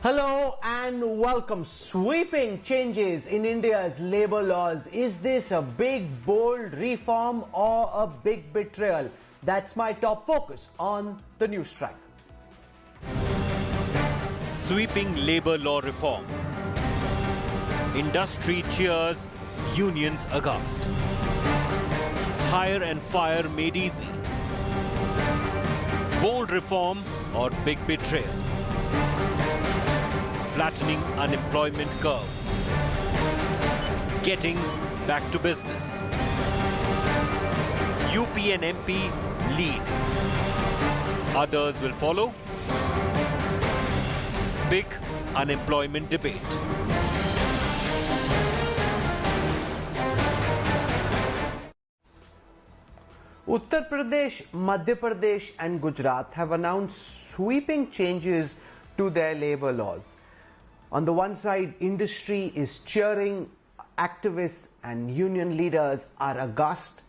Hello and welcome. Sweeping changes in India's labour laws. Is this a big, bold reform or a big betrayal? That's my top focus on the Newstrack. Sweeping labour law reform. Industry cheers, unions aghast. Hire and fire made easy. Bold reform or big betrayal? Flattening unemployment curve. Getting back to business. UP and MP lead. Others will follow. Big unemployment debate. Uttar Pradesh, Madhya Pradesh and Gujarat have announced sweeping changes to their labour laws. On the one side, industry is cheering, activists and union leaders are aghast.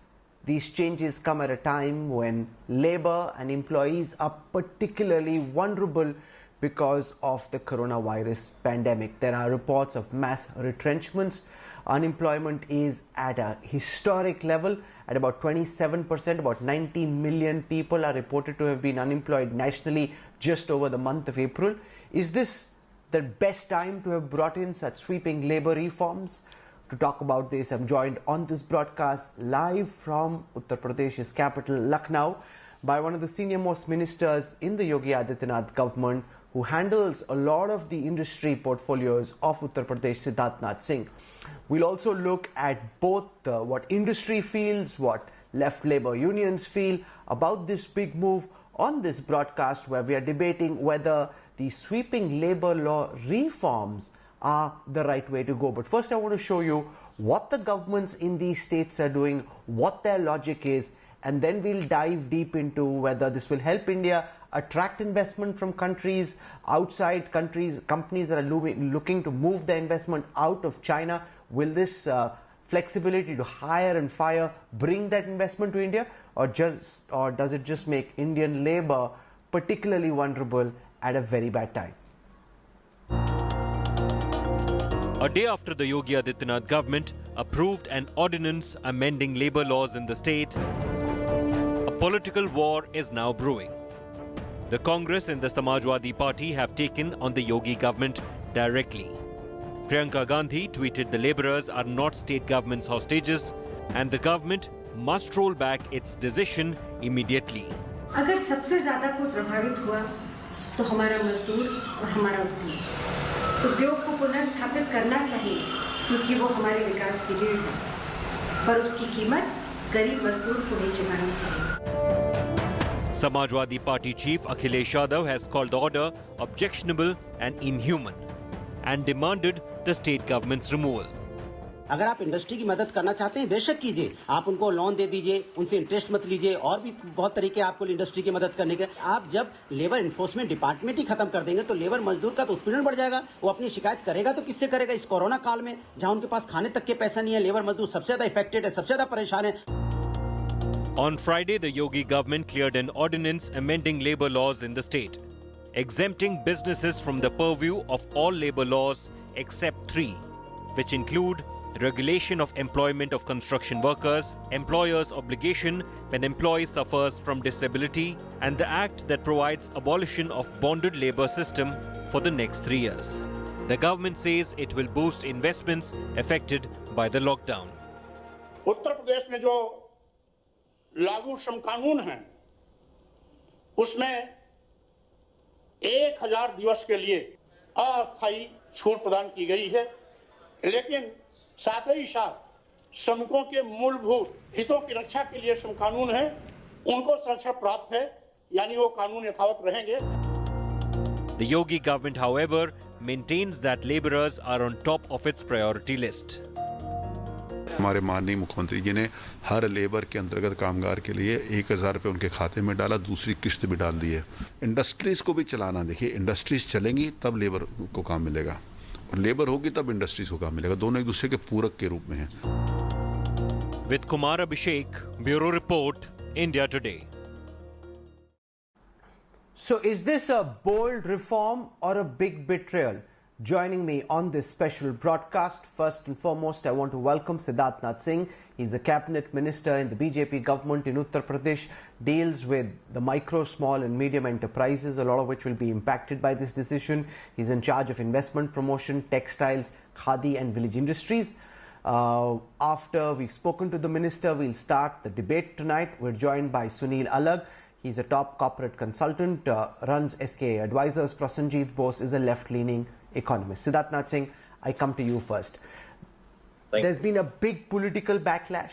These changes come at a time when labour and employees are particularly vulnerable because of the coronavirus pandemic. There are reports of mass retrenchments. Unemployment is at a historic level at about 27%. About 90 million people are reported to have been unemployed nationally just over the month of April. Is this the best time to have brought in such sweeping labour reforms? To talk about this, I'm joined on this broadcast live from Uttar Pradesh's capital, Lucknow, by one of the senior most ministers in the Yogi Adityanath government, who handles a lot of the industry portfolios of Uttar Pradesh, Siddharthnath Singh. We'll also look at both what industry feels, what left labour unions feel about this big move on this broadcast, where we are debating whether the sweeping labour law reforms are the right way to go. But first I want to show you what the governments in these states are doing, what their logic is, and then we'll dive deep into whether this will help India attract investment from countries outside, companies that are looking to move their investment out of China. Will this flexibility to hire and fire bring that investment to India, or does it just make Indian labour particularly vulnerable at a very bad time? A day after the Yogi Adityanath government approved an ordinance amending labour laws in the state, a political war is now brewing. The Congress and the Samajwadi Party have taken on the Yogi government directly. Priyanka Gandhi tweeted the labourers are not state government's hostages and the government must roll back its decision immediately. अगर सबसे ज़्यादा कोई प्रभावित हुआ तो हमारा मजदूर और हमारा उद्योग को पुनर्स्थापित करना चाहिए, क्योंकि वो हमारे विकास की रीढ़ है, पर उसकी कीमत गरीब मजदूर को नहीं चुकानी चाहिए. Samajwadi Party Chief Akhilesh Yadav has called the order objectionable and inhuman and demanded the state government's removal. अगर आप इंडस्ट्री की मदद करना चाहते हैं बेशक कीजिए, आप उनको लोन दे दीजिए, उनसे इंटरेस्ट मत लीजिए, और भी बहुत तरीके आपको इंडस्ट्री की मदद करने के. आप जब लेबर इन्फोर्समेंट डिपार्टमेंट ही खत्म कर देंगे तो लेबर मजदूर का तो उत्पीड़न बढ़ जाएगा. वो अपनी शिकायत करेगा तो किससे करेगा? इस कोरोना काल में जहां उनके पास खाने तक के पैसा नहीं है, लेबर मजदूर सबसे ज्यादा इफेक्टेड है, सबसे ज्यादा परेशान है. On Friday, the Yogi government cleared an ordinance amending labour laws in the state, exempting businesses from the purview of all labour laws except 3, which include regulation of employment of construction workers, employer's obligation when employee suffers from disability, and the act that provides abolition of bonded labour system for the next 3 years. The government says it will boost investments affected by the lockdown. Uttar Pradesh में जो लागू श्रम कानून है, उसमें 1000 दिवस के लिए अस्थायी छूट प्रदान की गई है, लेकिन साथ ही साथ श्रमिकों के मूलभूत हितों की रक्षा के लिए श्रम कानून है, उनको संरक्षण प्राप्त है, यानी वो कानून यथावत रहेंगे. The Yogi government, however, maintains that labourers are on top of its priority list. हमारे माननीय मुख्यमंत्री जी ने हर लेबर के अंतर्गत कामगार के लिए 1000 रुपये उनके खाते में डाला, दूसरी किस्त भी डाल दी है. इंडस्ट्रीज को भी चलाना, देखिए इंडस्ट्रीज चलेंगी तब लेबर को काम मिलेगा, और लेबर होगी तब इंडस्ट्रीज को काम मिलेगा. दोनों एक दूसरे के पूरक के रूप में हैं. With Kumar Abhishek, Bureau Report, India Today. So is this a bold reform or a big betrayal? Joining me on this special broadcast, first and foremost, I want to welcome Siddharth Singh. He's a cabinet minister in the BJP government in Uttar Pradesh, deals with the micro, small and medium enterprises, a lot of which will be impacted by this decision. He's in charge of investment promotion, textiles, khadi and village industries. After we've spoken to the minister, we'll start the debate tonight. We're joined by Sunil Alag. He's a top corporate consultant, runs SKA Advisors. Prasenjit Bose is a left-leaning economist. Siddharth Singh, I come to you first. There's been a big political backlash.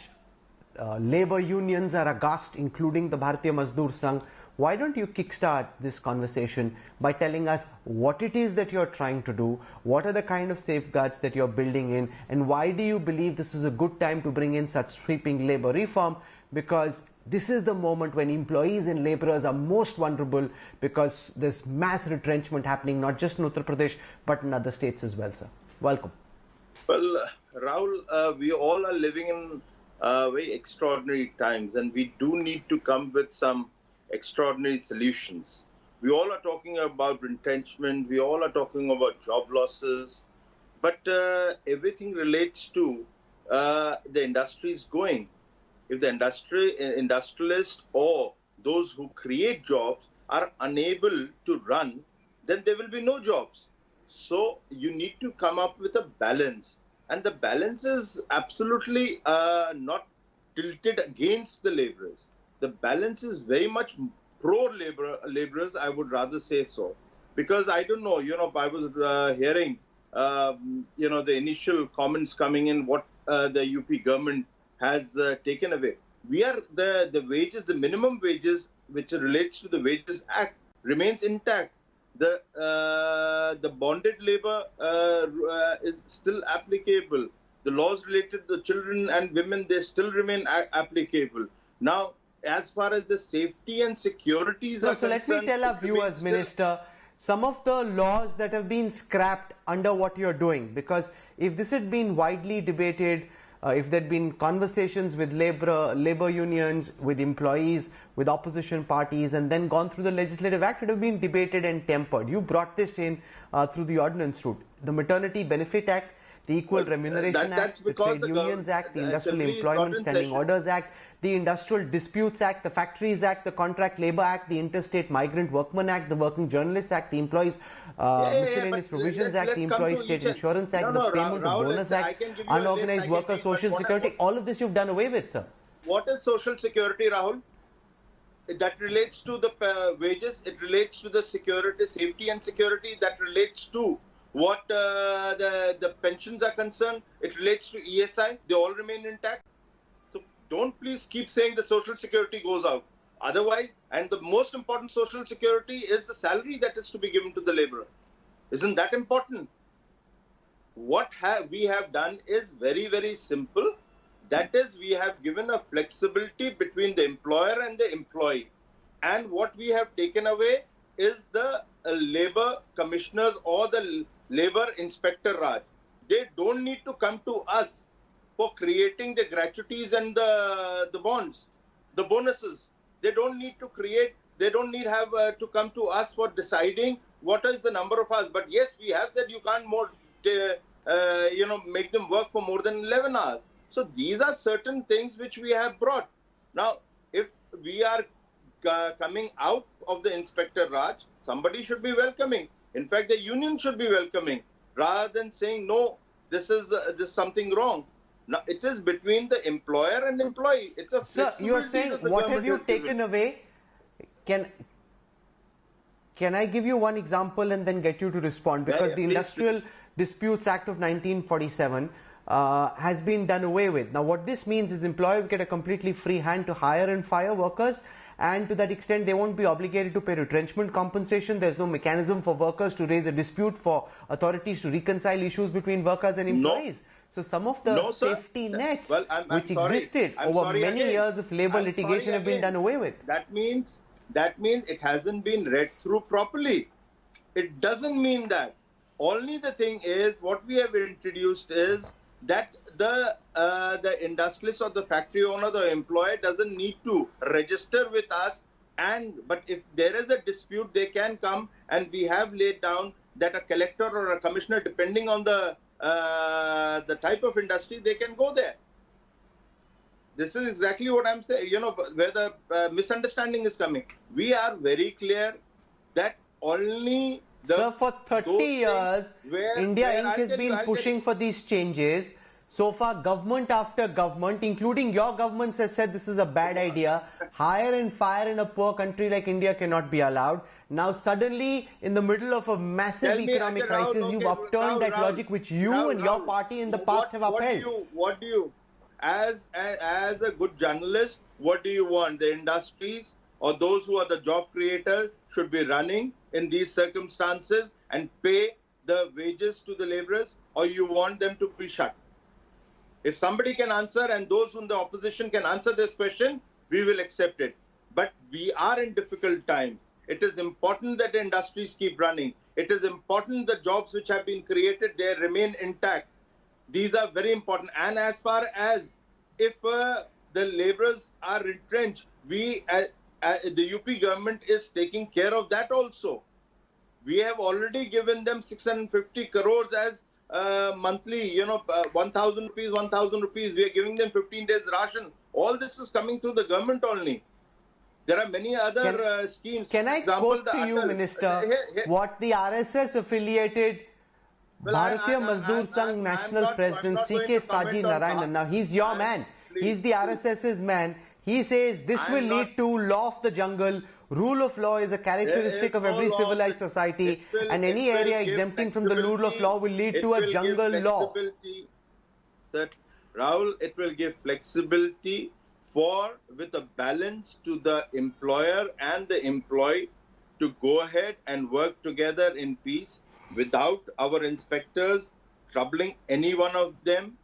Labor unions are aghast, including the Bharatiya Mazdoor Sangh. Why don't you kickstart this conversation by telling us what it is that you're trying to do, what are the kind of safeguards that you're building in, and why do you believe this is a good time to bring in such sweeping labor reform? Because this is the moment when employees and laborers are most vulnerable, because there's mass retrenchment happening not just in Uttar Pradesh but in other states as well, sir. Welcome. Well, Rahul, we all are living in very extraordinary times, and we do need to come with some extraordinary solutions. We all are talking about retrenchment, we all are talking about job losses, but everything relates to the industries going. If the industrialists or those who create jobs are unable to run, then there will be no jobs. So you need to come up with a balance. And the balance is absolutely not tilted against the laborers. The balance is very much pro-laborers, I would rather say so. Because I don't know, I was hearing, the initial comments coming in what the UP government has taken away. We are the wages, the minimum wages, which relates to the Wages Act, remains intact. The bonded labor is still applicable. The laws related to children and women, they still remain applicable. Now, as far as the safety and securities are concerned... So let me tell our viewers, Minister, some of the laws that have been scrapped under what you're doing, because if this had been widely debated, if there had been conversations with labor unions, with employees, with opposition parties, and then gone through the Legislative Act, it would have been debated and tempered. You brought this in through the ordinance route. The Maternity Benefit Act, the Equal Remuneration Act, the Trade Unions Act, the Industrial Employment Standing Orders Act, the Industrial Disputes Act, the Factories Act, the Contract Labour Act, the Interstate Migrant Workmen Act, the Working Journalists Act, the Employees Miscellaneous Provisions Act, the Employees State Insurance Act, the Payment of Bonus Act, Unorganized Worker Social Security. All of this you've done away with, sir. What is social security, Rahul? That relates to the wages, it relates to the security, safety and security, that relates to what the pensions are concerned, it relates to ESI, they all remain intact. So don't please keep saying the social security goes out. Otherwise, and the most important social security is the salary that is to be given to the laborer. Isn't that important? What we have done is very, very simple. That is, we have given a flexibility between the employer and the employee. And what we have taken away is the labor commissioners or the labor inspector Raj. They don't need to come to us for creating the gratuities and the bonds, the bonuses. They don't need to create, they don't need to come to us for deciding what is the number of hours. But yes, we have said you can't make them work for more than 11 hours. So these are certain things which we have brought. Now, if we are coming out of the Inspector Raj, somebody should be welcoming. In fact, the union should be welcoming, rather than saying, no, this is something wrong. Now, it is between the employer and employee. It's a Sir, you are saying, what have you taken away? Can I give you one example and then get you to respond? Because the Industrial Disputes Act of 1947 has been done away with. Now, what this means is employers get a completely free hand to hire and fire workers, and to that extent, they won't be obligated to pay retrenchment compensation. There's no mechanism for workers to raise a dispute, for authorities to reconcile issues between workers and employees. So some of the safety nets which existed over many years of labor litigation have been done away with. That means it hasn't been read through properly. It doesn't mean that. Only the thing is, what we have introduced is that the industrialist or the factory owner, the employer, doesn't need to register with us But if there is a dispute, they can come, and we have laid down that a collector or a commissioner, depending on the type of industry, they can go there. This is exactly what I'm saying, where the misunderstanding is coming. We are very clear that only Sir, for 30 years, India Inc. has been pushing for these changes. So far, government after government, including your government, has said this is a bad idea. Hire and fire in a poor country like India cannot be allowed. Now, suddenly, in the middle of a massive economic crisis, you've upturned that logic which you and your party in the past have upheld. What do you, as a good journalist, what do you want? The industries or those who are the job creators should be running in these circumstances and pay the wages to the laborers, or you want them to be shut? If somebody can answer, and those in the opposition can answer this question, we will accept it. But we are in difficult times. It is important that the industries keep running. It is important the jobs which have been created, they remain intact. These are very important. And as far as if the laborers are retrenched, the UP government is taking care of that also. We have already given them 650 crores as monthly, 1,000 rupees. We are giving them 15 days ration. All this is coming through the government only. There are many other schemes. Can I quote to you, Minister, what the RSS affiliated Bharatiya Mazdoor Sangh National President C.K. Saji Narayanan, now he's your man, he's the RSS's man. He says this will lead to law of the jungle. Rule of law is a characteristic of every civilized society, and any area exempting from the rule of law will lead to a jungle law. Sir, Rahul, it will give flexibility with a balance to the employer and the employee to go ahead and work together in peace without our inspectors troubling any one of them.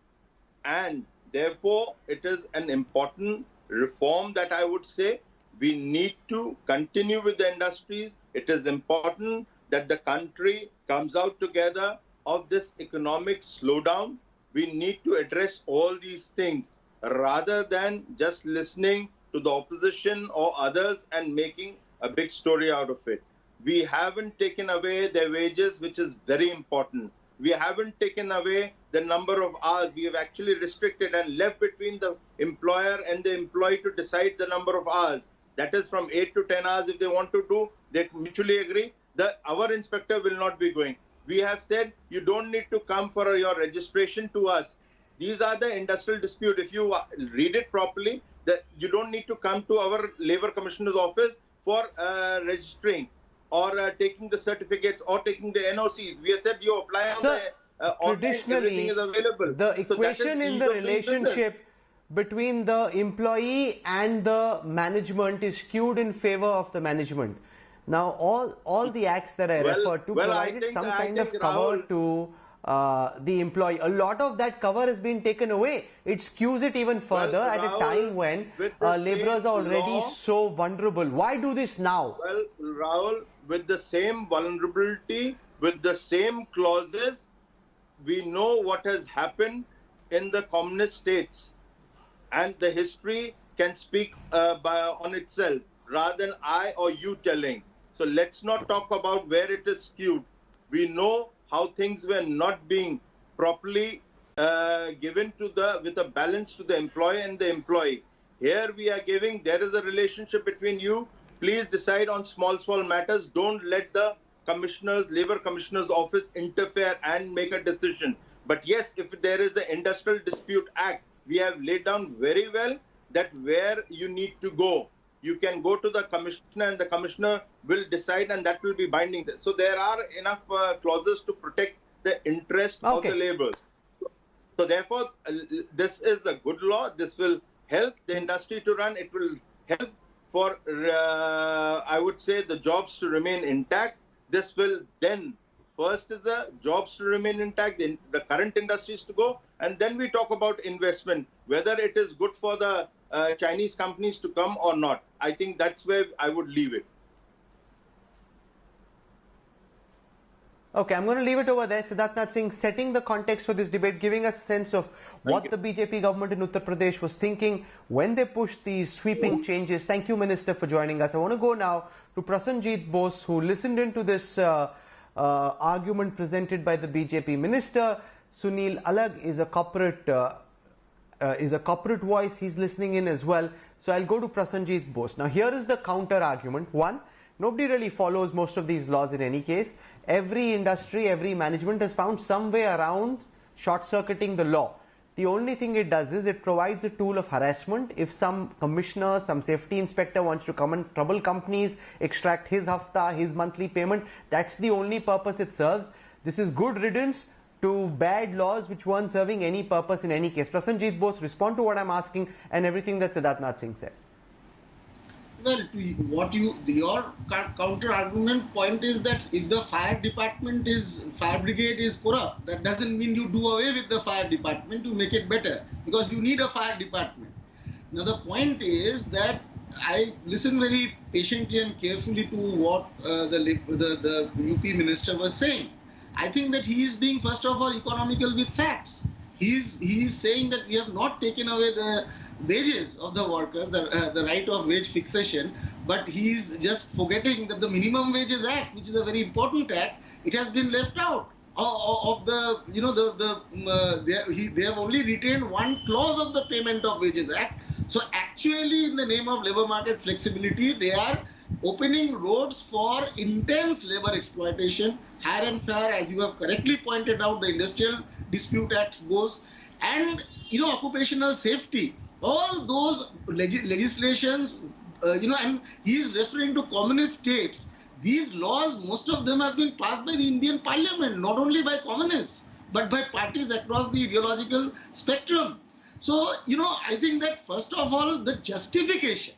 And therefore, it is an important reform that I would say we need to continue with the industries. It is important that the country comes out together of this economic slowdown. We need to address all these things rather than just listening to the opposition or others and making a big story out of it. We haven't taken away their wages, which is very important. We haven't taken away the number of hours. We have actually restricted and left between the employer and the employee to decide the number of hours. That is from 8 to 10 hours if they want to do. They mutually agree. Our inspector will not be going. We have said you don't need to come for your registration to us. These are the industrial dispute. If you read it properly, that you don't need to come to our Labour Commissioner's office for registering or taking the certificates or taking the NOCs. We have said you apply on the traditionally, everything is available. The equation in the relationship between the employee and the management is skewed in favor of the management. Now, all the acts that I referred to provided some kind of cover to the employee. A lot of that cover has been taken away. It skews it even further at a time when laborers are already so vulnerable. Why do this now? Well, Rahul, with the same vulnerability, with the same clauses, we know what has happened in the communist states. And the history can speak on itself rather than I or you telling. So let's not talk about where it is skewed. We know how things were not being properly given with a balance to the employee and the employee. Here we are giving, there is a relationship between you. Please decide on small matters. Don't let the Labour Commissioner's office interfere and make a decision. But yes, if there is an Industrial Dispute Act, we have laid down very well that where you need to go. You can go to the commissioner and the commissioner will decide and that will be binding. So there are enough clauses to protect the interest of the laborers. So therefore, this is a good law. This will help the industry to run. It will help for, I would say, the jobs to remain intact. This will then, first is the jobs to remain intact, the current industries to go, and then we talk about investment, whether it is good for the Chinese companies to come or not. I think that's where I would leave it. Okay, I'm going to leave it over there. Siddharth Singh setting the context for this debate, giving us a sense of what the BJP government in Uttar Pradesh was thinking when they pushed these sweeping changes. Thank you, Minister, for joining us. I want to go now to Prasenjit Bose, who listened into this argument presented by the BJP minister. Sunil Alag is a corporate voice. He's listening in as well. So I'll go to Prasenjit Bose. Now, here is the counter argument. One, nobody really follows most of these laws in any case. Every industry, every management has found some way around short-circuiting the law. The only thing it does is it provides a tool of harassment. If some commissioner, some safety inspector wants to come and trouble companies, extract his hafta, his monthly payment, that's the only purpose it serves. This is good riddance to bad laws which weren't serving any purpose in any case. Prasenjit Bose, respond to what I'm asking and everything that Siddharth Singh said. Well, your counter argument point is that if the fire brigade is corrupt, that doesn't mean you do away with the fire department to make it better, because you need a fire department. Now the point is that I listen very patiently and carefully to what the UP minister was saying. I think that he is being, first of all, economical with facts. He is saying that we have not taken away the wages of the workers, the right of wage fixation, but he is just forgetting that the Minimum Wages Act, which is a very important act, it has been left out of the, they have only retained one clause of the Payment of Wages Act. So actually, in the name of labor market flexibility, they are opening roads for intense labor exploitation, hire and fire, as you have correctly pointed out, the Industrial Dispute Act goes, and occupational safety. All those legislations, and he is referring to communist states. These laws, most of them have been passed by the Indian Parliament, not only by communists, but by parties across the ideological spectrum. So, I think that first of all, the justification.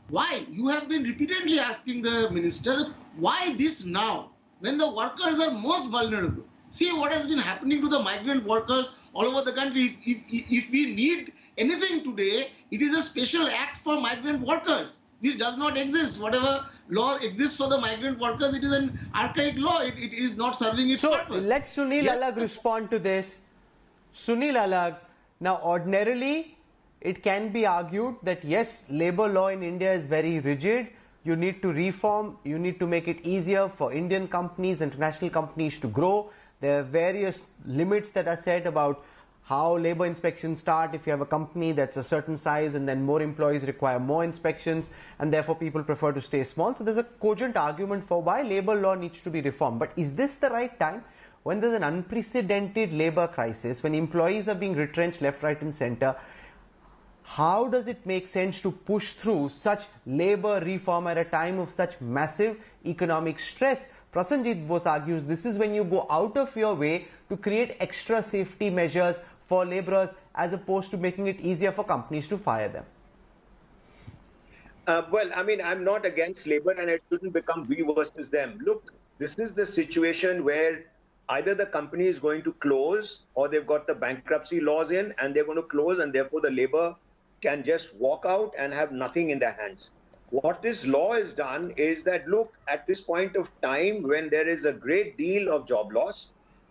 Why? You have been repeatedly asking the minister, why this now, when the workers are most vulnerable? See what has been happening to the migrant workers all over the country. If we need anything today, it is a special act for migrant workers. This does not exist. Whatever law exists for the migrant workers, it is an archaic law. It is not serving its purpose. So let Sunil Alag respond to this. Sunil Alag, now ordinarily it can be argued that yes, labor law in India is very rigid. You need to reform, you need to make it easier for Indian companies, international companies to grow. There are various limits that are set about how labor inspections start if you have a company that's a certain size, and then more employees require more inspections, and therefore people prefer to stay small. So there's a cogent argument for why labor law needs to be reformed. But is this the right time, when there's an unprecedented labor crisis, when employees are being retrenched left, right and center? How does it make sense to push through such labor reform at a time of such massive economic stress? Prasenjit Bose argues this is when you go out of your way to create extra safety measures for laborers, as opposed to making it easier for companies to fire them. Well, I mean, I'm not against labor, and it shouldn't become we versus them. Look, this is the situation where either the company is going to close, or they've got the bankruptcy laws in and they're going to close, and therefore the labor can just walk out and have nothing in their hands. What this law has done is that, look, at this point of time when there is a great deal of job loss,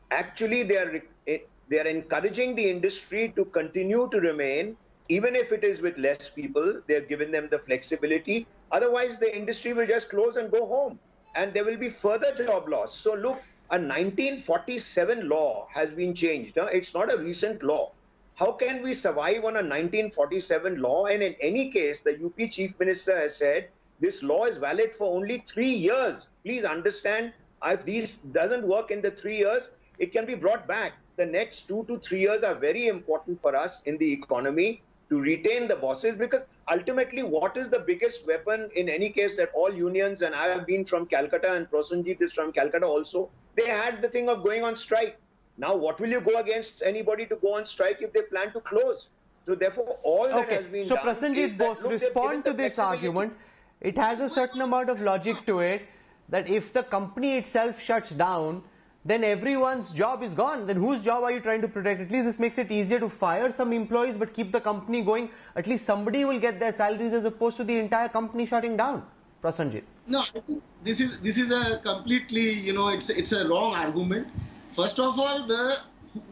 actually they are encouraging the industry to continue to remain, even if it is with less people. They've given them the flexibility. Otherwise, the industry will just close and go home, and there will be further job loss. So look, a 1947 law has been changed. It's not a recent law. How can we survive on a 1947 law? And in any case, the UP Chief Minister has said this law is valid for only 3 years. Please understand, if this doesn't work in the 3 years, it can be brought back. The next 2 to 3 years are very important for us in the economy to retain the bosses, because ultimately what is the biggest weapon in any case that all unions, and I have been from Calcutta and Prasenjit is from Calcutta also, they had the thing of going on strike. Now, what will you go against anybody to go on strike if they plan to close? So therefore, all that has been done. So Prasenjit Bose, respond to this argument. It has a certain amount of logic to it, that if the company itself shuts down, then everyone's job is gone. Then whose job are you trying to protect? At least this makes it easier to fire some employees but keep the company going. At least somebody will get their salaries, as opposed to the entire company shutting down. Prasenjit. No, I think this is a completely, it's a wrong argument. First of all,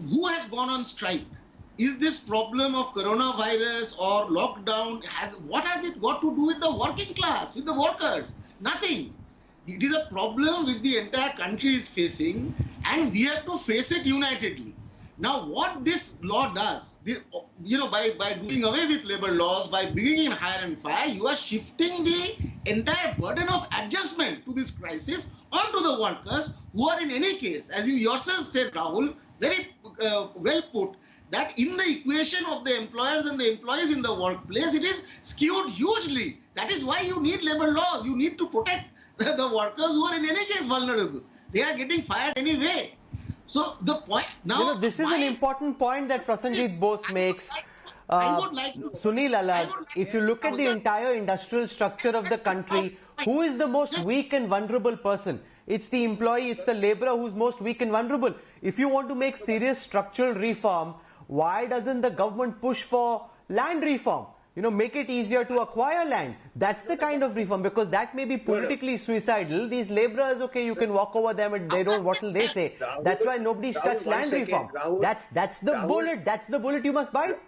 who has gone on strike? Is this problem of coronavirus or lockdown, what has it got to do with the working class, with the workers? Nothing. It is a problem which the entire country is facing, and we have to face it unitedly. Now, what this law does, by doing away with labor laws, by bringing in hire and fire, you are shifting the entire burden of adjustment to this crisis onto the workers, who are in any case, as you yourself said, Rahul, very well put, that in the equation of the employers and the employees in the workplace, it is skewed hugely. That is why you need labor laws. You need to protect the workers who are in any case vulnerable. They are getting fired anyway. So the point now, this is an important point that Prasenjit Bose makes. I would like to, Sunil Alad, if you look at the entire industrial structure of the country, who is the most weak and vulnerable person? It's the employee, it's the laborer who's most weak and vulnerable. If you want to make serious structural reform, why doesn't the government push for land reform? Make it easier to acquire land. That's the kind of reform, because that may be politically suicidal. These laborers, okay, you can walk over them and they don't, what will they say? That's why nobody touched land reform. That's the bullet. That's the bullet you must bite.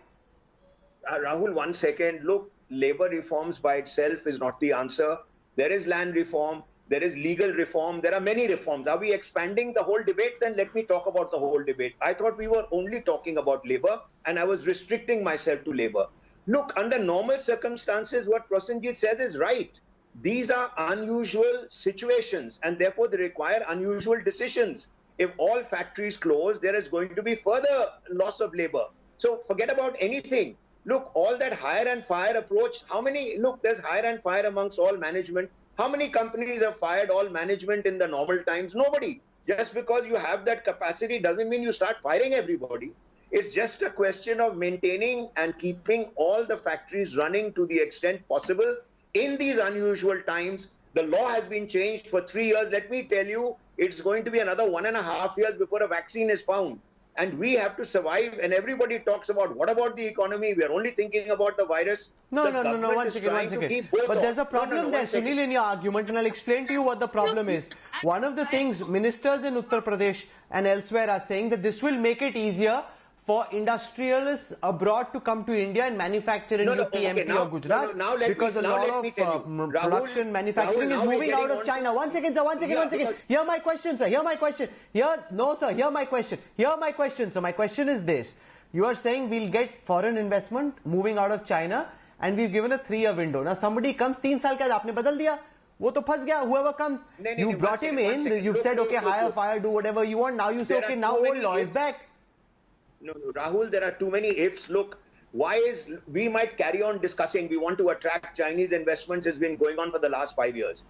Rahul, 1 second. Look, labor reforms by itself is not the answer. There is land reform. There is legal reform. There are many reforms. Are we expanding the whole debate? Then let me talk about the whole debate. I thought we were only talking about labor, and I was restricting myself to labor. Look, under normal circumstances, what Prasenjit says is right. These are unusual situations, and therefore they require unusual decisions. If all factories close, there is going to be further loss of labor. So forget about anything. Look, all that hire and fire approach, there's hire and fire amongst all management. How many companies have fired all management in the normal times? Nobody. Just because you have that capacity doesn't mean you start firing everybody. It's just a question of maintaining and keeping all the factories running to the extent possible in these unusual times. The law has been changed for 3 years. Let me tell you, it's going to be another 1.5 years before a vaccine is found. And we have to survive. And everybody talks about, what about the economy? We are only thinking about the virus. No. One second. But there's a problem there, Sunil, in your argument, and I'll explain to you what the problem is. One of the things ministers in Uttar Pradesh and elsewhere are saying that this will make it easier for industrialists abroad to come to India and manufacture in UP, MP or Gujarat, because a lot of production manufacturing is moving out of China. One second. Hear my question, sir. Hear my question. Hear my question. So my question is this. You are saying we'll get foreign investment moving out of China, and we've given a 3-year window. Now somebody comes, 3 साल के बाद आपने बदल दिया. वो तो फंस गया. Whoever comes, you brought him in, you've said, okay, hire, fire, do whatever you want. Now you say, okay, now old law is back. No, Rahul, there are too many ifs. Look, we might carry on discussing, we want to attract Chinese investments, has been going on for the last 5 years.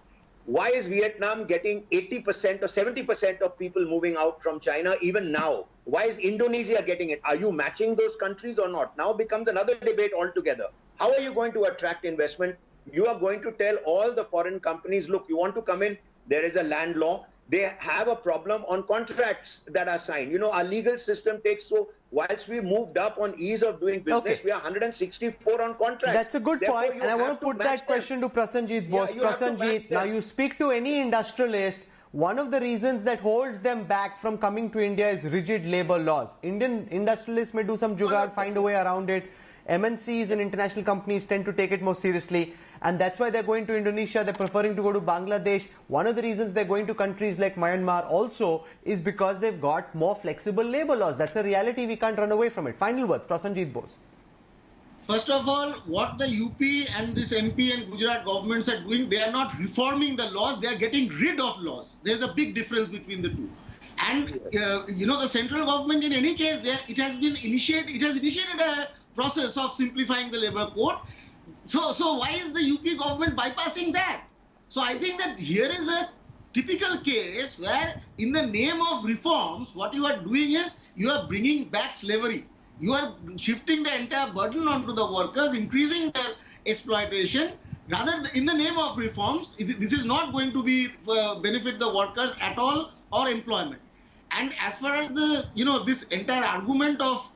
Why is Vietnam getting 80% or 70% of people moving out from China even now? Why is Indonesia getting it? Are you matching those countries or not? Now becomes another debate altogether. How are you going to attract investment? You are going to tell all the foreign companies, look, you want to come in, there is a land law. They have a problem on contracts that are signed. Our legal system takes, so whilst we moved up on ease of doing business, we are 164 on contracts. That's a good point, and I want to put that question to Prasenjit Bose. Prasenjit, now you speak to any industrialist, one of the reasons that holds them back from coming to India is rigid labor laws. Indian industrialists may do some jugaad, find a way around it. MNCs and international companies tend to take it more seriously, and that's why they're going to Indonesia. They're preferring to go to Bangladesh. One of the reasons they're going to countries like Myanmar also is because they've got more flexible labor laws. That's a reality. We can't run away from it. Final words, Prasenjit Bose. First of all, what the UP and this MP and Gujarat governments are doing, they are not reforming the laws. They are getting rid of laws. There's a big difference between the two. And the central government, in any case, it has initiated a process of simplifying the labor code. So why is the UP government bypassing that? So I think that here is a typical case where, in the name of reforms, what you are doing is you are bringing back slavery. You are shifting the entire burden onto the workers, increasing their exploitation. Rather, in the name of reforms, this is not going to be benefit the workers at all or employment. And as far as the this entire argument of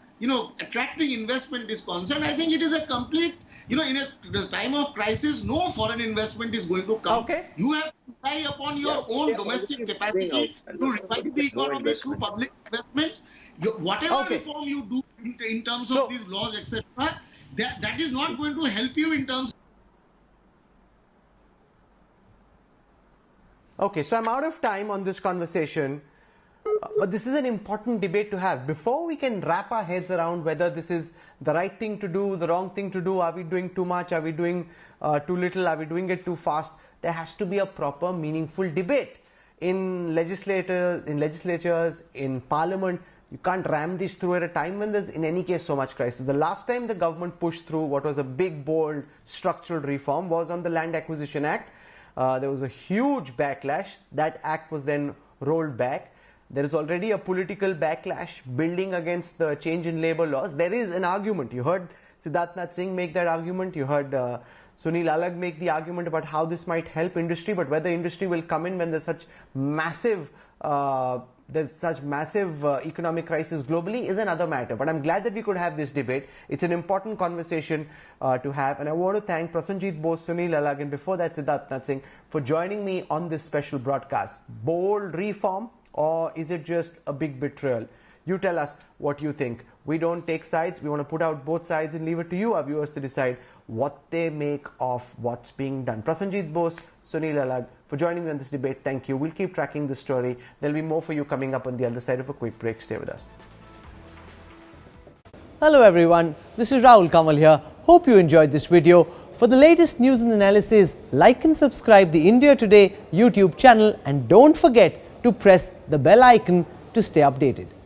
attracting investment is concerned, I think it is a complete, in a time of crisis, no foreign investment is going to come. Okay. You have to rely upon your own domestic capacity to revive the economy through public investments. Whatever reform you do in terms of these laws, etc., that is not going to help you in terms. Okay, so I'm out of time on this conversation. But this is an important debate to have. Before we can wrap our heads around whether this is the right thing to do, the wrong thing to do, are we doing too much, are we doing too little, are we doing it too fast, there has to be a proper, meaningful debate. In legislatures, in parliament, you can't ram this through at a time when there's in any case so much crisis. The last time the government pushed through what was a big, bold structural reform was on the Land Acquisition Act. There was a huge backlash. That act was then rolled back. There is already a political backlash building against the change in labour laws. There is an argument. You heard Siddharth Singh make that argument. You heard Sunil Alagh make the argument about how this might help industry, but whether industry will come in when there's such massive economic crisis globally is another matter. But I'm glad that we could have this debate. It's an important conversation to have, and I want to thank Prasenjit Bose, Sunil Alagh, and before that Siddharth Singh for joining me on this special broadcast. Bold reform, or is it just a big betrayal? You tell us what you think. We don't take sides. We want to put out both sides and leave it to you, our viewers, to decide what they make of what's being done. Prasenjit Bose, Sunil Alagh, for joining me on this debate. Thank you. We'll keep tracking this story. There'll be more for you coming up on the other side of a quick break. Stay with us. Hello everyone, this is Rahul Kanwal here. Hope you enjoyed this video. For the latest news and analysis, like and subscribe the India Today YouTube channel, and don't forget to press the bell icon to stay updated.